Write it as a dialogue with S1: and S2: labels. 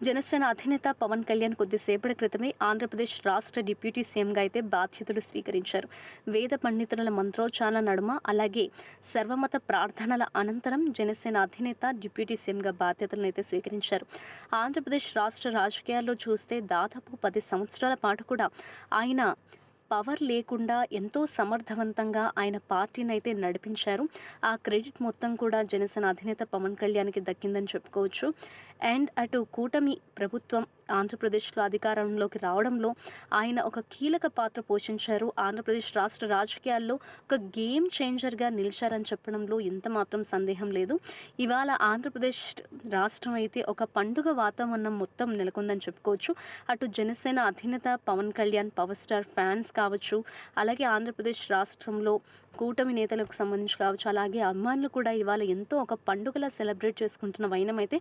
S1: జనసేన అధినేత పవన్ కళ్యాణ్ కొద్దిసేపటి క్రితమే ఆంధ్రప్రదేశ్ రాష్ట్ర డిప్యూటీ సీఎంగా అయితే బాధ్యతలు స్వీకరించారు. వేద పండితుల మంత్రోచ్చారణ నడుమ అలాగే సర్వమత ప్రార్థనల అనంతరం జనసేన అధినేత డిప్యూటీ సీఎంగా బాధ్యతలను అయితే స్వీకరించారు. ఆంధ్రప్రదేశ్ రాష్ట్ర రాజకీయాల్లో చూస్తే దాదాపు 10 సంవత్సరాల పాటు కూడా ఆయన పవర్ లేకుండా ఎంతో సమర్థవంతంగా ఆయన పార్టీని అయితే నడిపించారు. ఆ క్రెడిట్ మొత్తం కూడా జనసేన అధినేత పవన్ కళ్యాణ్‌కి దక్కిందని చెప్పుకోవచ్చు. అండ్ అటు కూటమి ప్రభుత్వం ఆంధ్రప్రదేశ్‌లో అధికారంలోకి రావడంలో ఆయన ఒక కీలక పాత్ర పోషించారు. ఆంధ్రప్రదేశ్ రాష్ట్ర రాజకీయాల్లో ఒక గేమ్ చేంజర్‌గా నిలిచారని చెప్పడంలో ఎంత మాత్రం సందేహం లేదు. ఇవాళ ఆంధ్రప్రదేశ్ రాష్ట్రం అయితే ఒక పండుగ వాతావరణం మొత్తం నెలకొందని చెప్పుకోవచ్చు. అటు జనసేన అధినేత Pawan Kalyan power star fans కావచ్చు, అలాగే ఆంధ్రప్రదేశ్ రాష్ట్రంలో కూటమి నేతలకు సంబంధించి కావచ్చు, అలాగే అభిమానులు కూడా ఇవాళ ఎంతో ఒక పండుగలా సెలబ్రేట్ చేసుకుంటున్న వైనం అయితే